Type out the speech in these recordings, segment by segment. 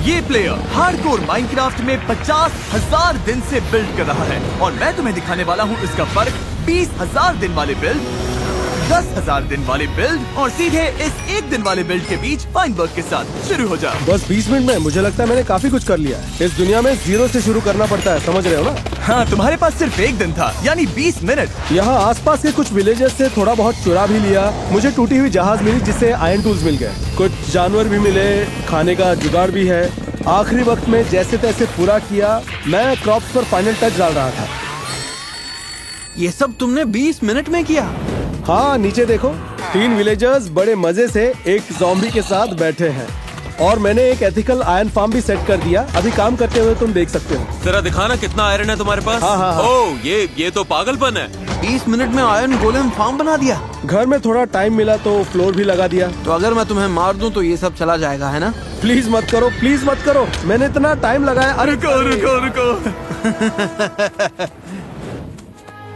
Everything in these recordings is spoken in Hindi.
ये प्लेयर हार्डकोर माइनक्राफ्ट में 50,000 दिन से बिल्ड कर रहा है और मैं तुम्हें दिखाने वाला हूँ इसका फर्क 20,000 दिन वाले बिल्ड, 10,000 दिन वाले बिल्ड और सीधे इस 1 दिन वाले बिल्ड के बीच फाइनबर्ग के साथ शुरू हो जाओ। बस 20 मिनट में मुझे लगता है मैंने काफी कुछ कर लिया है। इस दुनिया में 0 से शुरू करना पड़ता है, समझ रहे हो ना? हाँ, तुम्हारे पास सिर्फ 1 दिन था, यानी 20 मिनट। यहाँ आसपास के कुछ विलेजेस से थोड़ा बहुत चुरा भी लिया। मुझे टूटी हुई जहाज मिली जिससे आयरन टूल्स मिल गए। कुछ जानवर भी मिले, खाने का जुगाड़ भी है। आखिरी वक्त में जैसे तैसे पूरा किया। मैं क्रॉप्स पर फाइनल टच डाल रहा था। ये सब तुमने 20 मिनट में किया? हाँ, नीचे देखो, 3 विलेजर्स बड़े मजे से एक ज़ॉम्बी के साथ बैठे हैं और मैंने एक एथिकल आयरन फार्म भी सेट कर दिया। अभी काम करते हुए तुम देख सकते हो। जरा दिखाना कितना आयरन है तुम्हारे पास। हाँ, हाँ, हाँ। ओह, ये तो पागलपन है। 20 मिनट में आयरन गोलेम फार्म बना दिया। घर में थोड़ा टाइम मिला तो फ्लोर भी लगा दिया। तो अगर मैं तुम्हें मार दूं तो ये सब चला जाएगा, है ना? प्लीज मत करो, प्लीज मत करो। मैंने इतना टाइम लगाया। अरे रुको।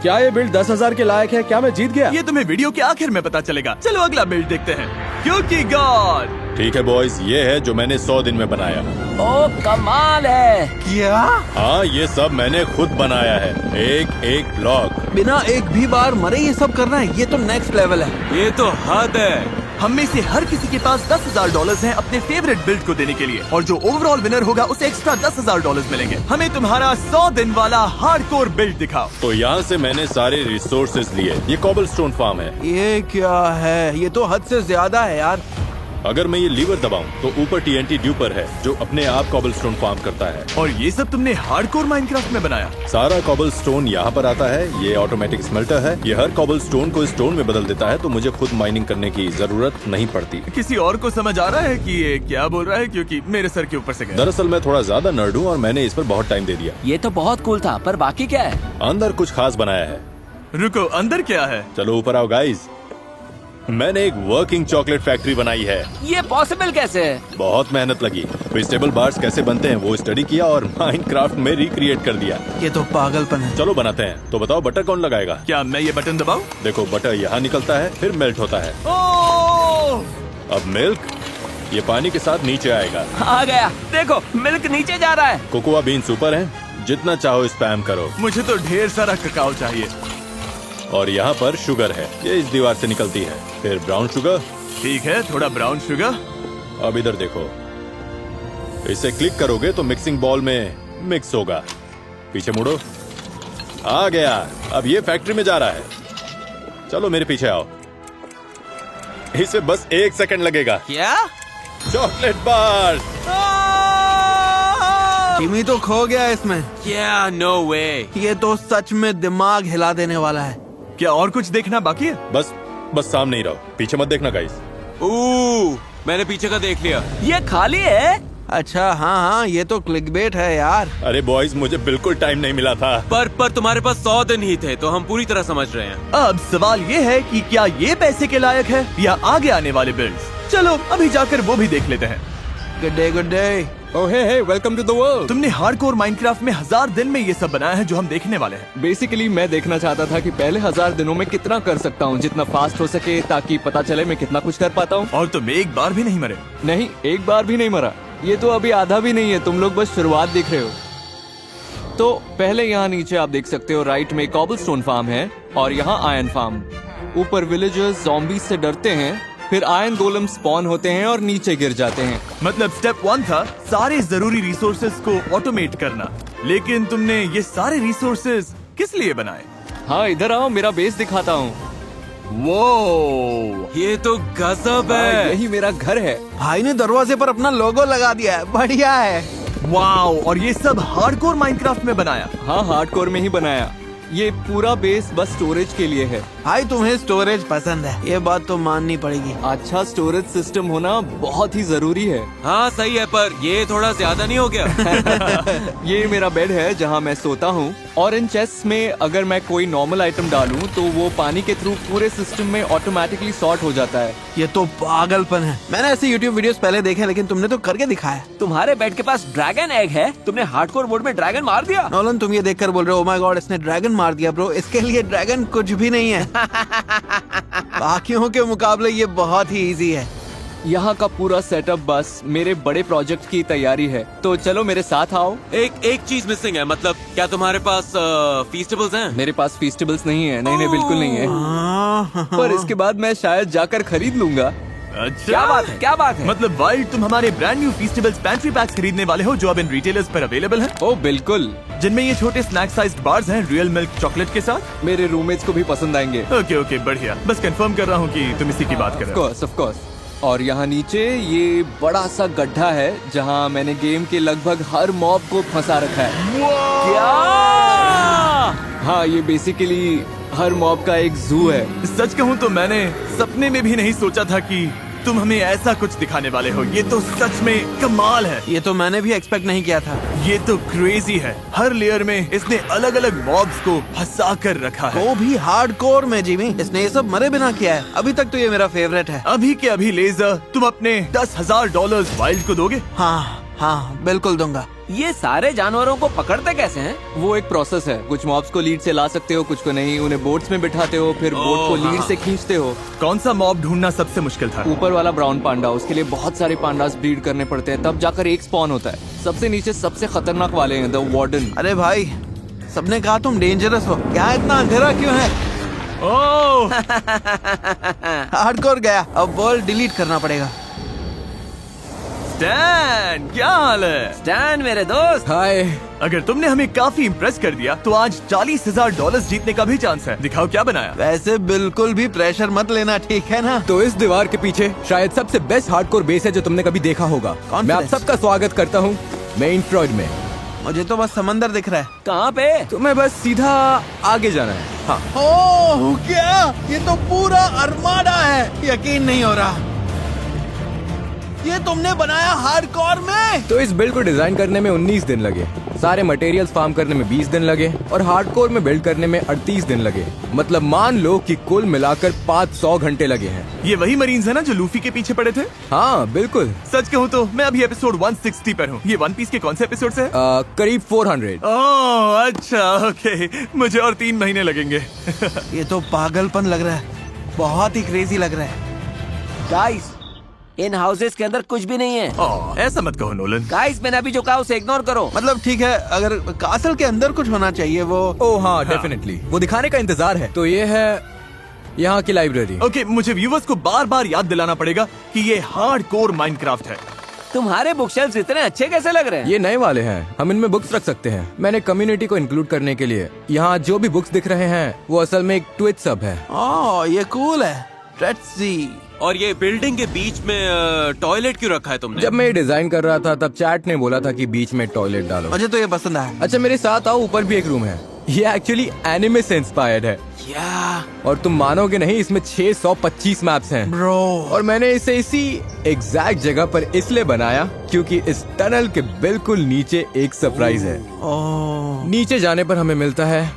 क्या ये बिल्ड 10,000 के लायक है? क्या मैं जीत गया? ये तुम्हें वीडियो के आखिर में पता चलेगा। चलो अगला बिल्ड देखते हैं। क्योंकि गॉड। ठीक है बॉयज, ये है जो मैंने 100 दिन में बनाया। ओ कमाल है। क्या? हाँ, ये सब मैंने खुद बनाया है, एक ब्लॉक। बिना एक भी बार मरे ये सब करना है, ये तो नेक्स्ट लेवल है। ये तो हद है। हम में से हर किसी के पास $10,000 हैं अपने फेवरेट बिल्ड को देने के लिए और जो ओवरऑल विनर होगा उसे एक्स्ट्रा $10,000 मिलेंगे। हमें तुम्हारा 100 दिन वाला हार्डकोर बिल्ड दिखाओ। तो यहाँ से मैंने सारे रिसोर्सेज लिए। ये कॉबलस्टोन फार्म है। ये क्या है? ये तो हद से ज्यादा है यार। अगर मैं ये लीवर दबाऊं तो ऊपर TNT ड्यूपर है जो अपने आप कॉबलस्टोन फार्म करता है। और ये सब तुमने हार्डकोर माइनक्राफ्ट में बनाया? सारा कॉबलस्टोन यहाँ पर आता है। ये ऑटोमेटिक स्मेल्टर है। ये हर कॉबलस्टोन को स्टोन में बदल देता है, तो मुझे खुद माइनिंग करने की जरूरत नहीं पड़ती। किसी और को समझ आ रहा है कि ये क्या बोल रहा है? क्योंकि मेरे सर के ऊपर से गया। दरअसल मैं थोड़ा ज्यादा नर्ड हूँ और मैंने इस पर बहुत टाइम दे दिया। ये तो बहुत कूल था, पर बाकी क्या है? अंदर कुछ खास बनाया है। रुको, अंदर क्या है? चलो ऊपर आओ गाइज। मैंने एक वर्किंग चॉकलेट फैक्ट्री बनाई है। ये पॉसिबल कैसे है? बहुत मेहनत लगी। वेजिटेबल बार्स कैसे बनते हैं वो स्टडी किया और माइनक्राफ्ट में रिक्रिएट कर दिया। ये तो पागलपन है। चलो बनाते हैं। तो बताओ बटर कौन लगाएगा? क्या मैं ये बटन दबाऊं? देखो, बटर यहाँ निकलता है, फिर मेल्ट होता है। ओह! अब मिल्क ये पानी के साथ नीचे आएगा। आ गया, देखो मिल्क नीचे जा रहा है। कोकोआ बीन्स ऊपर हैं, जितना चाहो स्पैम करो। मुझे तो ढेर सारा ककाओ चाहिए। और यहाँ पर शुगर है, ये इस दीवार से निकलती है। फिर ब्राउन शुगर। ठीक है, थोड़ा ब्राउन शुगर। अब इधर देखो, इसे क्लिक करोगे तो मिक्सिंग बॉल में मिक्स होगा। पीछे मुड़ो। आ गया। अब ये फैक्ट्री में जा रहा है। चलो मेरे पीछे आओ। इसे बस 1 सेकंड लगेगा। क्या? Chocolate bar. जिमी तो खो गया इसमें। क्या? नो वे। ये तो सच में दिमाग हिला देने वाला है। क्या और कुछ देखना बाकी है? बस सामने ही रहो, पीछे मत देखना गाइस। मैंने पीछे का देख लिया। ये खाली है। अच्छा, हाँ, ये तो क्लिकबेट है यार। अरे बॉयज, मुझे बिल्कुल टाइम नहीं मिला था। पर तुम्हारे पास 100 दिन ही थे, तो हम पूरी तरह समझ रहे हैं। अब सवाल ये है कि क्या ये पैसे के लायक है या आगे आने वाले बिल्ड्स? चलो अभी जाकर वो भी देख लेते हैं। Good day. Oh hey, welcome to the world. तुमने हार्डकोर माइनक्राफ्ट में 1000 दिन में ये सब बनाया है जो हम देखने वाले हैं। बेसिकली मैं देखना चाहता था कि पहले 1000 दिनों में कितना कर सकता हूँ, जितना फास्ट हो सके, ताकि पता चले मैं कितना कुछ कर पाता हूँ। और तुम एक बार भी नहीं मरे? नहीं, एक बार भी नहीं मरा। ये तो अभी आधा भी नहीं है, तुम लोग बस शुरुआत देख रहे हो। तो पहले यहाँ नीचे आप देख सकते हो, राइट में कॉबलस्टोन फार्म है और यहाँ आयरन फार्म। ऊपर विलेजर्स ज़ॉम्बीज से डरते हैं, फिर आयरन गोलम स्पॉन होते हैं और नीचे गिर जाते हैं। मतलब स्टेप 1 था सारे जरूरी रिसोर्सेज को ऑटोमेट करना, लेकिन तुमने ये सारे रिसोर्सेज किस लिए बनाए? हाँ, इधर आओ, मेरा बेस दिखाता हूँ। वो ये तो गजब है। यही मेरा घर है। भाई ने दरवाजे पर अपना लोगो लगा दिया है। बढ़िया है। वाओ! और ये सब हार्डकोर माइनक्राफ्ट में बनाया? हाँ, हार्डकोर में ही बनाया। ये पूरा बेस बस स्टोरेज के लिए है। भाई तुम्हें स्टोरेज पसंद है, ये बात तो माननी पड़ेगी। अच्छा स्टोरेज सिस्टम होना बहुत ही जरूरी है। हाँ सही है, पर ये थोड़ा ज्यादा नहीं हो गया? ये मेरा बेड है जहाँ मैं सोता हूँ, और इन चेस्ट में अगर मैं कोई नॉर्मल आइटम डालूं तो वो पानी के थ्रू पूरे सिस्टम में ऑटोमेटिकली सॉर्ट हो जाता है। ये तो पागलपन है। मैंने ऐसे YouTube वीडियोस पहले देखे, लेकिन तुमने तो करके दिखाया। तुम्हारे बेड के पास ड्रैगन एग है, तुमने हार्डकोर मोड में ड्रैगन मार दिया। नोलन, तुम ये देखकर बोल रहे हो, ओह माय गॉड इसने ड्रैगन मार दिया। ब्रो, इसके लिए ड्रैगन कुछ भी नहीं है। बाकियों के मुकाबले ये बहुत ही इजी है। यहाँ का पूरा सेटअप बस मेरे बड़े प्रोजेक्ट की तैयारी है, तो चलो मेरे साथ आओ। एक चीज मिसिंग है, मतलब क्या तुम्हारे पास फीस्टेबल्स हैं? मेरे पास फीस्टेबल्स नहीं है, नहीं बिल्कुल नहीं है, पर इसके बाद मैं शायद जाकर खरीद लूंगा। अच्छा, क्या बात है, क्या बात है? मतलब वाइल्ड, तुम हमारे ब्रांड न्यू फीस्टेबल्स पैंट्री पैक्स खरीदने वाले हो जो अब इन रिटेलर्स पर अवेलेबल हैं, ओ बिल्कुल, जिनमें ये छोटे स्नैक साइज्ड बार्स हैं रियल मिल्क चॉकलेट के साथ। मेरे रूममेट्स को भी पसंद आएंगे। ओके बढ़िया, बस कंफर्म कर रहा हूँ कि तुम इसी की बात कर रहे हो। Of course. और यहाँ नीचे ये बड़ा सा गड्ढा है जहाँ मैंने गेम के लगभग हर मॉब को फंसा रखा है। क्या? हाँ, ये बेसिकली हर मॉब का एक जू है। सच कहूँ तो मैंने सपने में भी नहीं सोचा था कि तुम हमें ऐसा कुछ दिखाने वाले हो। ये तो सच में कमाल है। ये तो मैंने भी एक्सपेक्ट नहीं किया था। ये तो क्रेजी है। हर लेयर में इसने अलग अलग मॉब्स को फंसा कर रखा है। वो भी हार्डकोर में जिमी, इसने ये सब मरे बिना किया है। अभी तक तो ये मेरा फेवरेट है। अभी के अभी लेजर, तुम अपने $10,000 वाइल्ड को दोगे? हाँ बिल्कुल दूंगा। ये सारे जानवरों को पकड़ते कैसे हैं? वो एक प्रोसेस है, कुछ मॉब्स को लीड से ला सकते हो, कुछ को नहीं। उन्हें बोट्स में बिठाते हो, फिर बोट को लीड से खींचते हो। कौन सा मॉब ढूंढना सबसे मुश्किल था? ऊपर वाला ब्राउन पांडा, उसके लिए बहुत सारे पांडास ब्रीड करने पड़ते हैं, तब जाकर एक स्पॉन होता है। सबसे नीचे सबसे खतरनाक वाले हैं द वार्डन। अरे भाई, सबने कहा तुम डेंजरस हो, क्या इतना अंधेरा क्यों है? ओह हार्डकोर गया, अब वर्ल्ड डिलीट करना पड़ेगा। स्टैन, क्या हाल है? स्टैन मेरे दोस्त। हाय। अगर तुमने हमें काफी इम्प्रेस कर दिया तो आज $40,000 जीतने का भी चांस है। दिखाओ क्या बनाया। वैसे बिल्कुल भी प्रेशर मत लेना, ठीक है ना? तो इस दीवार के पीछे शायद सबसे बेस्ट हार्डकोर बेस है जो तुमने कभी देखा होगा। मैं आप सबका स्वागत करता हूँ मेन फ्रॉइड में। मुझे तो बस समंदर दिख रहा है। कहाँ पे? तुम्हें बस सीधा आगे जाना है। हाँ, ओह क्या, ये तो पूरा अरमाडा है। यकीन नहीं हो रहा, ये तुमने बनाया हार्डकोर में? तो इस बिल्ड को डिजाइन करने में 19 दिन लगे, सारे मटेरियल्स फार्म करने में 20 दिन लगे और हार्डकोर में बिल्ड करने में 38 दिन लगे। मतलब मान लो कि कुल मिलाकर 500 घंटे लगे हैं। ये वही मरीन्स है ना जो लूफी के पीछे पड़े थे? हाँ बिल्कुल। सच कहूँ तो मैं अभी एपिसोड 160 पर हूँ। ये वन पीस के कौन से एपिसोड से है? करीब 400। ओह अच्छा, ओके, मुझे और 3 महीने लगेंगे। ये तो पागलपन लग रहा है, बहुत ही क्रेजी लग रहा है। गाइस, इन हाउसेस के अंदर कुछ भी नहीं है। ऐसा मत कहो नोलन। गाइस, मैंने अभी जो कहा उसे इग्नोर करो। मतलब ठीक है, अगर कासल के अंदर कुछ होना चाहिए वो। ओह हाँ, डेफिनेटली वो दिखाने का इंतजार है। तो ये है यहाँ की लाइब्रेरी। ओके, मुझे व्यूवर्स को बार बार याद दिलाना पड़ेगा कि ये हार्डकोर माइनक्राफ्ट है। तुम्हारे बुक शेल्फ्स इतने अच्छे कैसे लग रहे हैं? ये नए वाले हैं, हम इनमें बुक्स रख सकते हैं। मैंने कम्युनिटी को इंक्लूड करने के लिए यहाँ जो भी बुक्स दिख रहे हैं वो असल में एक ट्विच सब है। ओह ये कूल है। Let's see. और ये बिल्डिंग के बीच में टॉयलेट क्यों रखा है तुमने? जब मैं ये डिजाइन कर रहा था तब चैट ने बोला था कि बीच में टॉयलेट डालो। मुझे तो ये पसंद आया। अच्छा मेरे साथ आओ, ऊपर भी एक रूम है। ये एक्चुअली एनिमे से इंस्पायर्ड है। क्या? और तुम मानोगे नहीं, इसमें 625 मैप्स हैं। ब्रो। और मैंने इसे इसी एग्जैक्ट जगह पर इसलिए बनाया क्योंकि इस टनल के बिल्कुल नीचे एक सरप्राइज है। ओह नीचे जाने पर हमें मिलता है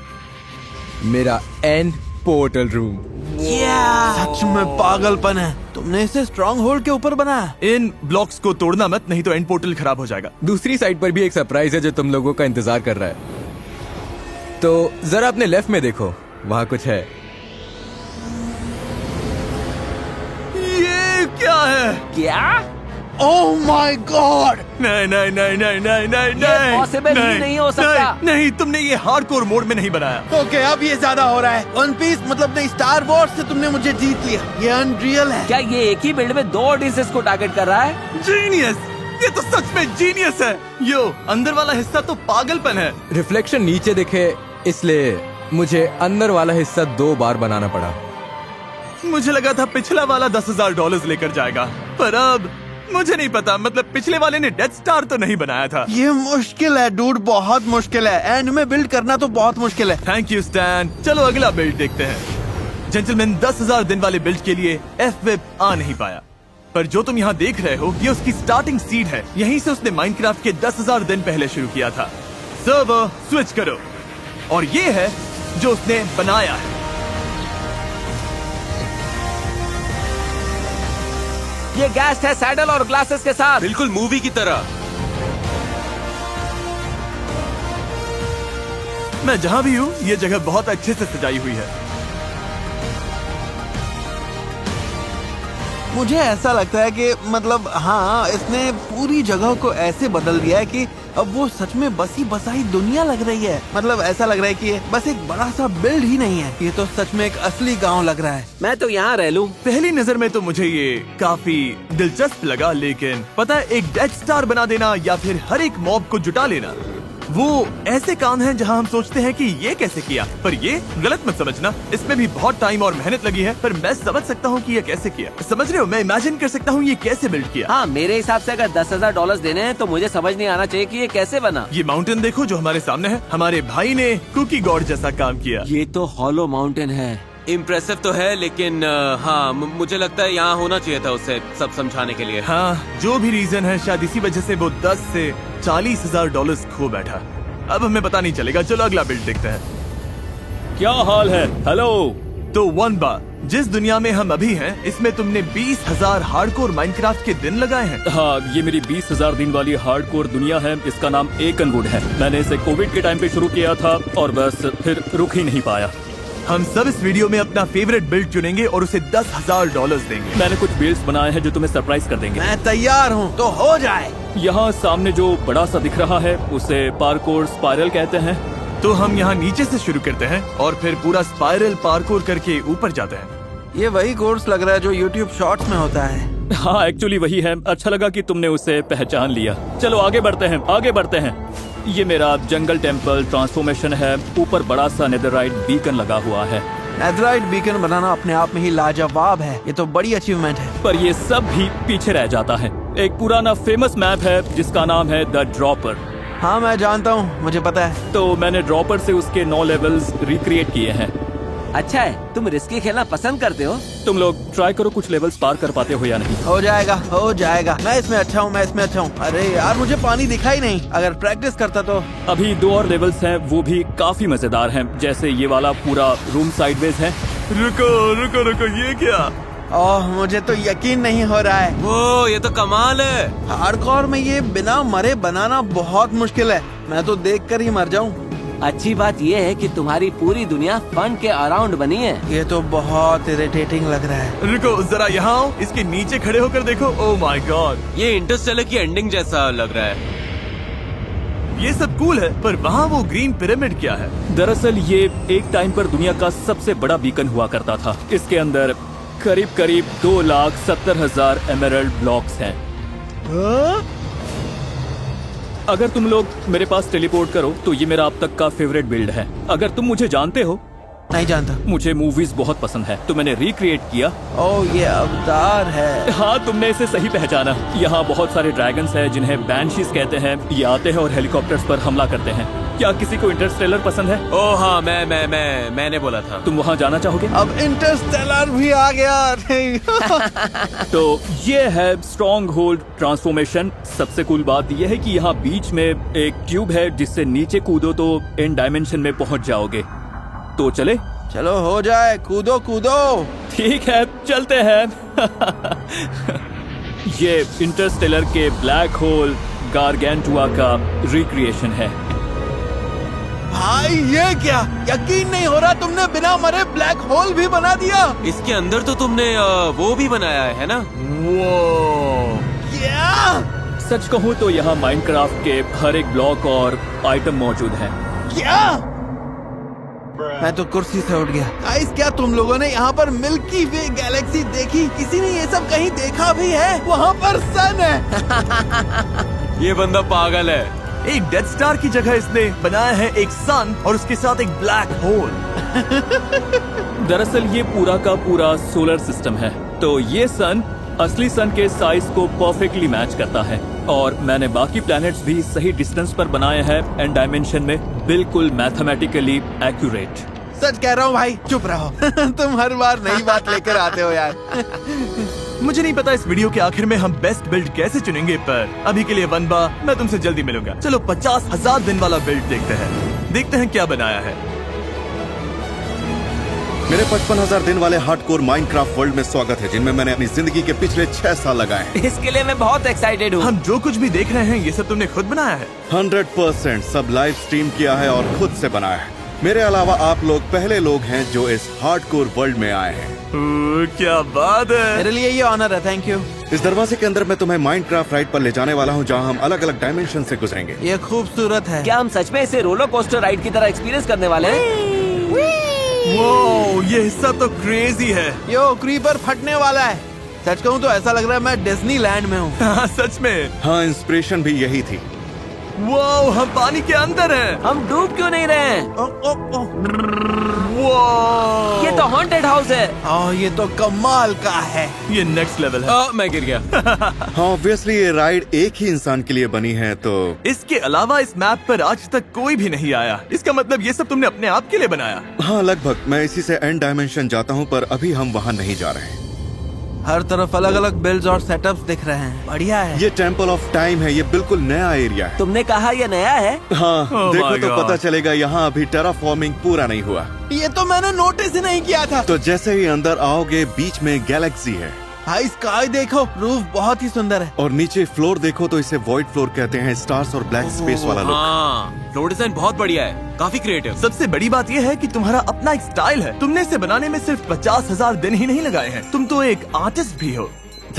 मेरा एंड पोर्टल रूम। सच में पागलपन है। तुमने इसे स्ट्रॉन्ग होल्ड के ऊपर बनाया? इन ब्लॉक्स को तोड़ना मत, नहीं तो एंड पोर्टल खराब हो जाएगा। दूसरी साइड पर भी एक सरप्राइज है जो तुम लोगों का इंतजार कर रहा है। तो जरा अपने लेफ्ट में देखो, वहाँ कुछ है। ये क्या है? क्या? Oh my God. नहीं नहीं नहीं नहीं नहीं नहीं ये possible ही नहीं हो सकता। नहीं, तुमने ये हार्डकोर मोड में नहीं बनाया। ओके अब ये ज्यादा हो रहा है। वन पीस मतलब नहीं, स्टार वॉर्स से तुमने मुझे जीत लिया। ये अनरियल है। क्या ये एक ही बिल्ड में 2 ऑडियंसेस को टारगेट कर रहा है? जीनियस, ये तो सच में जीनियस है। यो अंदर वाला हिस्सा तो पागलपन है। रिफ्लेक्शन नीचे दिखे इसलिए मुझे अंदर वाला हिस्सा 2 बार बनाना पड़ा। मुझे लगा था पिछला वाला $10,000 लेकर जाएगा, पर अब मुझे नहीं पता। मतलब पिछले वाले ने डेथ स्टार तो नहीं बनाया था। ये मुश्किल है डूड, बहुत मुश्किल है। एंड में बिल्ड करना तो बहुत मुश्किल है। Thank you stand. चलो अगला बिल्ड देखते हैं। जेंटलमैन, 10,000 दिन वाले बिल्ड के लिए एफ-वेब आ नहीं पाया, पर जो तुम यहाँ देख रहे हो ये उसकी स्टार्टिंग सीड है। यहीं से उसने माइनक्राफ्ट के 10,000 दिन पहले शुरू किया था। सर्वर स्विच करो, और ये है जो उसने बनाया है। ये गैस है सैडल और ग्लासेस के साथ। बिल्कुल मूवी की तरह। मैं जहाँ भी हूँ ये जगह बहुत अच्छे से सजाई हुई है। मुझे ऐसा लगता है कि मतलब हाँ, इसने पूरी जगह को ऐसे बदल दिया है कि अब वो सच में बसी बसाई दुनिया लग रही है। मतलब ऐसा लग रहा है कि ये बस एक बड़ा सा बिल्ड ही नहीं है, ये तो सच में एक असली गांव लग रहा है। मैं तो यहाँ रह लूं। पहली नजर में तो मुझे ये काफी दिलचस्प लगा, लेकिन पता है, एक डेथ स्टार बना देना या फिर हर एक मॉब को जुटा लेना, वो ऐसे काम हैं जहां हम सोचते हैं कि ये कैसे किया, पर ये गलत मत समझना, इसमें भी बहुत टाइम और मेहनत लगी है, पर मैं समझ सकता हूँ कि ये कैसे किया। समझ रहे हो, मैं इमेजिन कर सकता हूँ ये कैसे बिल्ड किया। हाँ, मेरे हिसाब से अगर $10,000 देने हैं तो मुझे समझ नहीं आना चाहिए कि ये कैसे बना। ये माउंटेन देखो जो हमारे सामने है, हमारे भाई ने कुकी गॉड जैसा काम किया। ये तो हॉलो माउंटेन है। इम्प्रेसिव तो है, लेकिन हाँ मुझे लगता है यहाँ होना चाहिए था उसे सब समझाने के लिए। हाँ, जो भी रीजन है, शायद इसी वजह से वो 10 से $40,000 खो बैठा। अब हमें पता नहीं चलेगा। चलो अगला बिल्ड देखते हैं। क्या हाल है? हेलो। तो वनबा, जिस दुनिया में हम अभी हैं, इसमें तुमने 20,000 हार्डकोर माइनक्राफ्ट के दिन लगाए हैं। हाँ, ये मेरी 20,000 दिन वाली हार्डकोर दुनिया है। इसका नाम एकनवुड है। मैंने इसे कोविड के टाइम पे शुरू किया था और बस फिर रुक ही नहीं पाया। हम सब इस वीडियो में अपना फेवरेट बिल्ड चुनेंगे और उसे $10,000 देंगे। मैंने कुछ बिल्ड्स बनाए हैं जो तुम्हें सरप्राइज कर देंगे। मैं तैयार हूँ, तो हो जाए। यहाँ सामने जो बड़ा सा दिख रहा है उसे पार्कोर स्पाइरल कहते हैं। तो हम यहाँ नीचे से शुरू करते हैं और फिर पूरा स्पाइरल पार्कोर करके ऊपर जाते हैं। ये वही कोर्स लग रहा है जो YouTube शॉर्ट्स में होता है। हाँ, एक्चुअली वही है। अच्छा लगा कि तुमने उसे पहचान लिया। चलो आगे बढ़ते हैं, आगे बढ़ते हैं। ये मेरा जंगल टेम्पल ट्रांसफॉर्मेशन है। ऊपर बड़ा सा नेदरराइट बीकन लगा हुआ है। नेदरराइट बीकन बनाना अपने आप में ही लाजवाब है। ये तो बड़ी अचीवमेंट है। पर ये सब भी पीछे रह जाता है। एक पुराना फेमस मैप है जिसका नाम है द ड्रॉपर। हाँ, मैं जानता हूँ, मुझे पता है। तो मैंने ड्रॉपर से उसके 9 लेवल्स रिक्रिएट किए हैं। अच्छा है, तुम रिस्की खेलना पसंद करते हो। तुम लोग ट्राई करो कुछ लेवल्स पार कर पाते हो या नहीं। हो जाएगा, हो जाएगा। मैं इसमें अच्छा हूँ, मैं इसमें अच्छा हूँ। अरे यार, मुझे पानी दिखा ही नहीं। अगर प्रैक्टिस करता तो। अभी 2 और लेवल्स हैं, वो भी काफी मजेदार हैं। जैसे ये वाला पूरा रूम साइडवेज है। रुको रुको रुको, ये क्या? ओह, मुझे तो यकीन नहीं हो रहा है। वो ये तो कमाल है। हार्डकोर में ये बिना मरे बनाना बहुत मुश्किल है। मैं तो देख कर ही मर जाऊँ। अच्छी बात ये है कि तुम्हारी पूरी दुनिया फन के अराउंड बनी है। ये तो बहुत इरिटेटिंग लग रहा है। रुको जरा यहाँ आओ, इसके नीचे खड़े होकर देखो। ओह माय गॉड, ये इंटरस्टेलर की एंडिंग जैसा लग रहा है। ये सब कूल है, पर वहाँ वो ग्रीन पिरामिड क्या है? दरअसल ये एक टाइम पर दुनिया का सबसे बड़ा बीकन हुआ करता था। इसके अंदर करीब करीब 2,70,000 एमरल्ड ब्लॉक्स हैं। अगर तुम लोग मेरे पास टेलीपोर्ट करो तो ये मेरा अब तक का फेवरेट बिल्ड है। अगर तुम मुझे जानते हो। नहीं जानता। मुझे मूवीज बहुत पसंद है, तो मैंने रिक्रिएट किया। ओह, ये अवतार है। हाँ, तुमने इसे सही पहचाना। यहाँ बहुत सारे ड्रैगन्स हैं जिन्हें बैनशीज कहते हैं। ये आते हैं और हेलीकॉप्टर्स पर हमला करते हैं। क्या किसी को इंटरस्टेलर पसंद है? ओह हाँ, मैंने बोला था। तुम वहाँ जाना चाहोगे? अब इंटरस्टेलर भी आ गया। तो ये है स्ट्रॉन्ग होल्ड ट्रांसफॉर्मेशन। सबसे कूल बात यह है कि यहाँ बीच में एक ट्यूब है जिससे नीचे कूदो तो इन डायमेंशन में पहुँच जाओगे। तो चले? चलो हो जाए, कूदो कूदो। ठीक है, चलते हैं। ये इंटरस्टेलर के ब्लैक होल गारगेंटुआ का रिक्रिएशन है। भाई ये क्या, यकीन नहीं हो रहा, तुमने बिना मरे ब्लैक होल भी बना दिया। इसके अंदर तो तुमने वो भी बनाया है ना? वो क्या? सच कहूँ तो यहाँ माइनक्राफ्ट के हर एक ब्लॉक और आइटम मौजूद हैं। क्या? मैं तो कुर्सी से उठ गया। गाइस, क्या तुम लोगों ने यहाँ पर मिल्की वे गैलेक्सी देखी? किसी ने ये सब कहीं देखा भी है? वहाँ पर सन है। ये बंदा पागल है। एक डेथ स्टार की जगह इसने बनाया है एक सन और उसके साथ एक ब्लैक होल। दरअसल ये पूरा का पूरा सोलर सिस्टम है। तो ये सन असली सन के साइज को परफेक्टली मैच करता है और मैंने बाकी प्लैनेट्स भी सही डिस्टेंस पर बनाए हैं एंड डायमेंशन में बिल्कुल मैथमेटिकली एक्यूरेट। सच कह रहा हूँ भाई, चुप रहो। तुम हर बार नई बात लेकर आते हो यार। मुझे नहीं पता इस वीडियो के आखिर में हम बेस्ट बिल्ड कैसे चुनेंगे, पर अभी के लिए वनबा, मैं तुमसे जल्दी मिलूंगा। चलो 50,000 दिन वाला बिल्ड देखते हैं क्या बनाया है। मेरे 55,000 दिन वाले हार्डकोर माइनक्राफ्ट वर्ल्ड में स्वागत है, जिनमें मैंने अपनी जिंदगी के पिछले 6 साल लगाए हैं। इसके लिए मैं बहुत एक्साइटेड हूँ। हम जो कुछ भी देख रहे हैं ये सब तुमने खुद बनाया है? 100% सब लाइव स्ट्रीम किया है और खुद से बनाया है। मेरे अलावा आप लोग पहले लोग हैं जो इस हार्डकोर वर्ल्ड में आए हैं। क्या बात है। मेरे लिए ये ऑनर है, थैंक यू। इस दरवाजे के अंदर मैं तुम्हें माइनक्राफ्ट राइड पर ले जाने वाला हूँ, जहाँ हम अलग अलग डायमेंशन से गुजरेंगे। ये खूबसूरत है। क्या हम सच में इसे रोलर कोस्टर राइड की तरह एक्सपीरियंस करने वाले हैं? वो ये हिस्सा तो क्रेजी है। यो क्रीपर फटने वाला है। सच कहूँ तो ऐसा लग रहा है मैं डिज्नीलैंड में हूँ। हाँ, सच में। हाँ, इंस्पिरेशन भी यही थी। वो हम पानी के अंदर हैं। हम डूब क्यों नहीं रहे हैं? वो ये तो हॉन्टेड हाउस है। ये तो कमाल का है। ये नेक्स्ट लेवल है। मैं गिर गया। हाँ, ऑब्वियसली ये राइड एक ही इंसान के लिए बनी है, तो इसके अलावा इस मैप पर आज तक कोई भी नहीं आया। इसका मतलब ये सब तुमने अपने आप के लिए बनाया। हाँ, लगभग। मैं इसी से एंड डायमेंशन जाता हूँ, पर अभी हम वहाँ नहीं जा रहे हैं। हर तरफ अलग अलग बिल्ड्स और सेटअप्स दिख रहे हैं। बढ़िया है। ये टेम्पल ऑफ टाइम है। ये बिल्कुल नया एरिया है। तुमने कहा ये नया है? हाँ, Oh देखो my तो God. पता चलेगा। यहाँ अभी टेराफॉर्मिंग पूरा नहीं हुआ। ये तो मैंने नोटिस ही नहीं किया था। तो जैसे ही अंदर आओगे, बीच में गैलेक्सी है भाई स्काई देखो, रूफ बहुत ही सुंदर है। और नीचे फ्लोर देखो तो इसे वॉइड फ्लोर कहते हैं। स्टार्स और ब्लैक स्पेस वाला लुक। हाँ, फ्लोर डिजाइन बहुत बढ़िया है, काफी क्रिएटिव। सबसे बड़ी बात यह है कि तुम्हारा अपना एक स्टाइल है। तुमने इसे बनाने में सिर्फ 50,000 दिन ही नहीं लगाए हैं। तुम तो एक आर्टिस्ट भी हो।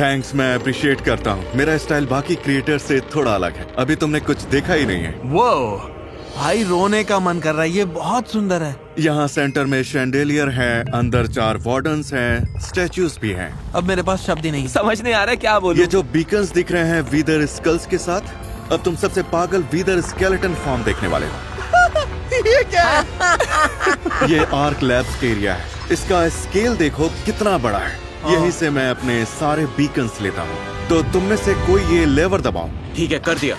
थैंक्स, मैं अप्रिशिएट करता हूँ। मेरा स्टाइल बाकी क्रिएटर से थोड़ा अलग है। अभी तुमने कुछ देखा ही नहीं है। वो भाई रोने का मन कर रहा है। ये बहुत सुंदर है। यहाँ सेंटर में शैंडेलियर है, अंदर 4 वार्डन्स हैं, स्टैचूज भी हैं। अब मेरे पास शब्द ही नहीं। समझ नहीं आ रहा क्या बोलूं। ये जो बीकन्स दिख रहे हैं वीदर स्कल्स के साथ, अब तुम सबसे पागल वीदर स्केलेटन फॉर्म देखने वाले हो। ये क्या है? ये आर्क लैब्स एरिया है। इसका स्केल देखो कितना बड़ा है। यहीं से मैं अपने सारे बीकन्स लेता हूँ। तो तुम में से कोई ये लेवर दबाओ। ठीक है, कर दिया।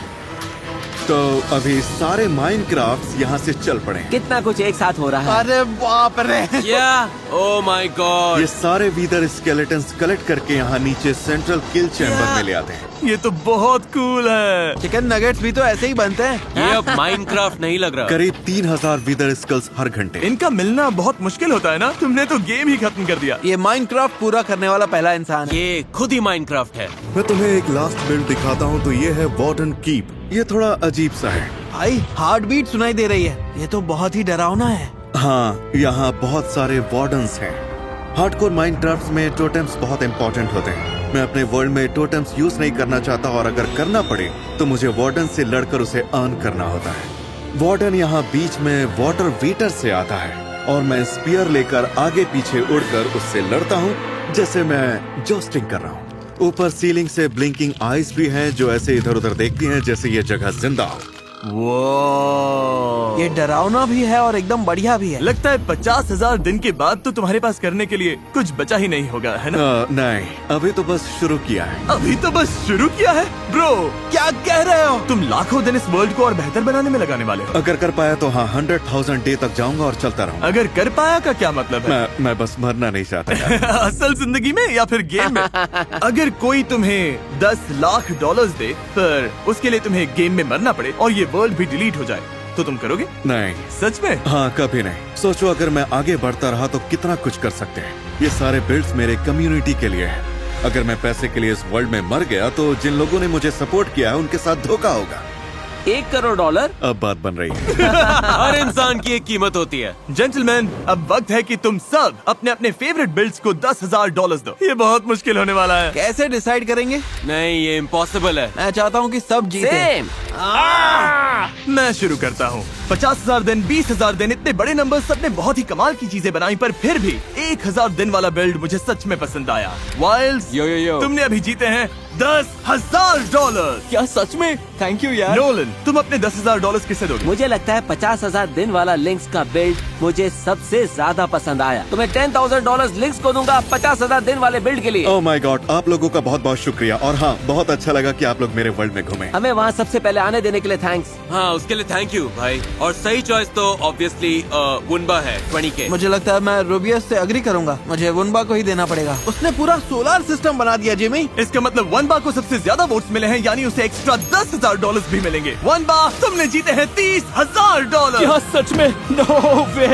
तो अभी सारे माइनक्राफ्ट्स यहाँ से चल पड़े हैं। कितना कुछ एक साथ हो रहा है। अरे बाप रे। क्या? Oh my God. ये सारे वीदर स्केलेटन्स कलेक्ट करके यहाँ नीचे सेंट्रल किल चैम्बर में ले आते हैं। ये तो बहुत कूल है। चिकन नगेट्स भी तो ऐसे ही बनते हैं। ये अब माइनक्राफ्ट नहीं लग रहा। करीब 3000 वीदर स्कल्स हर घंटे। इनका मिलना बहुत मुश्किल होता है ना। तुमने तो गेम ही खत्म कर दिया। ये माइनक्राफ्ट पूरा करने वाला पहला इंसान है। ये खुद ही माइनक्राफ्ट है। मैं तुम्हें एक लास्ट बिल्ड दिखाता हूँ। तो ये है वार्डन कीप। ये थोड़ा अजीब सा है। भाई हार्ट बीट सुनाई दे रही है। ये तो बहुत ही डरावना है। हाँ, यहाँ बहुत सारे वार्डन्स हैं। हार्डकोर माइनक्राफ्ट में टोटेम्स बहुत इंपॉर्टेंट होते हैं। मैं अपने वर्ल्ड में टोटेम्स यूज नहीं करना चाहता, और अगर करना पड़े तो मुझे वार्डन से लड़कर उसे अर्न करना होता है। वार्डन यहाँ बीच में वाटर वीटर से आता है, और मैं स्पीयर लेकर आगे पीछे उड़कर उससे लड़ता हूँ, जैसे मैं जोस्टिंग कर रहा हूँ। ऊपर सीलिंग से ब्लिंकिंग आईज भी हैं, जो ऐसे इधर उधर देखती हैं जैसे ये जगह जिंदा हो। वो ये डरावना भी है और एकदम बढ़िया भी है। लगता है 50,000 दिन के बाद तो तुम्हारे पास करने के लिए कुछ बचा ही नहीं होगा, है ना? नहीं, अभी तो बस शुरू किया है। अभी तो बस शुरू किया है ब्रो। क्या कह रहे हो? तुम लाखों दिन इस वर्ल्ड को और बेहतर बनाने में लगाने वाले हो। अगर कर पाया तो हाँ, 100,000 डे तक जाऊंगा और चलता रहूंगा। अगर कर पाया का क्या मतलब है? मैं बस मरना नहीं चाहता यार। असल जिंदगी में या फिर गेम में? अगर कोई तुम्हें 10 लाख डॉलर्स दे, पर उसके लिए तुम्हें गेम में मरना पड़े और ये वर्ल्ड भी डिलीट हो जाए, तो तुम करोगे? नहीं। सच में? हाँ, कभी नहीं। सोचो अगर मैं आगे बढ़ता रहा तो कितना कुछ कर सकते हैं। ये सारे बिल्ड्स मेरे कम्युनिटी के लिए है। अगर मैं पैसे के लिए इस वर्ल्ड में मर गया तो जिन लोगों ने मुझे सपोर्ट किया है उनके साथ धोखा होगा। $1 करोड़। अब बात बन रही है। हर इंसान की एक कीमत होती है। जेंटलमैन, अब वक्त है कि तुम सब अपने अपने फेवरेट बिल्ड्स को $10,000 दो। ये बहुत मुश्किल होने वाला है। कैसे डिसाइड करेंगे? नहीं, ये इम्पॉसिबल है। मैं चाहता हूँ कि सब जीते। सेम। मैं शुरू करता हूँ। 50,000 दिन, 20,000 दिन, इतने बड़े नंबर सबने बहुत ही कमाल की चीजें बनाई, पर फिर भी 1,000 दिन वाला बिल्ड मुझे सच में पसंद आया। वाइल्ड्स, यो यो यो। तुमने अभी जीते हैं $10,000। क्या सच में? थैंक यू यार। नोलन, तुम अपने $10,000 किसे दोगे? मुझे लगता है 50,000 दिन वाला लिंक्स का बिल्ड मुझे सबसे ज्यादा पसंद आया। तो मैं $10,000 लिंक्स को दूंगा 50,000 दिन वाले बिल्ड के लिए। ओह माय गॉड, आप लोगों का बहुत बहुत शुक्रिया। और हाँ, बहुत अच्छा लगा कि आप लोग मेरे वर्ल्ड में घूमे। हमें वहाँ सबसे पहले आने देने के लिए थैंक्स। हाँ, उसके लिए थैंक यू भाई। और सही चॉइस तो ऑब्वियसली वुनबा है, 20K। मुझे लगता है मैं रूबियस से अग्री करूंगा। मुझे वुनबा को ही देना पड़ेगा। उसने पूरा सोलर सिस्टम बना दिया जिमी। इसका मतलब वनबा को सबसे ज्यादा वोट्स मिले हैं, यानी उसे एक्स्ट्रा $10,000 भी मिलेंगे। वनबा, तुमने जीते हैं $30,000। क्या सच में? No way.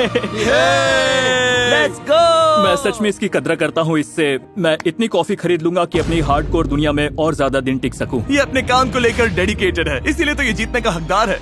Let's go. मैं सच में इसकी कदर करता हूँ। इससे मैं इतनी कॉफी खरीद लूंगा कि अपनी हार्डकोर दुनिया में और ज्यादा दिन टिक सकूं। ये अपने काम को लेकर डेडिकेटेड है, इसीलिए तो ये जीतने का हकदार है।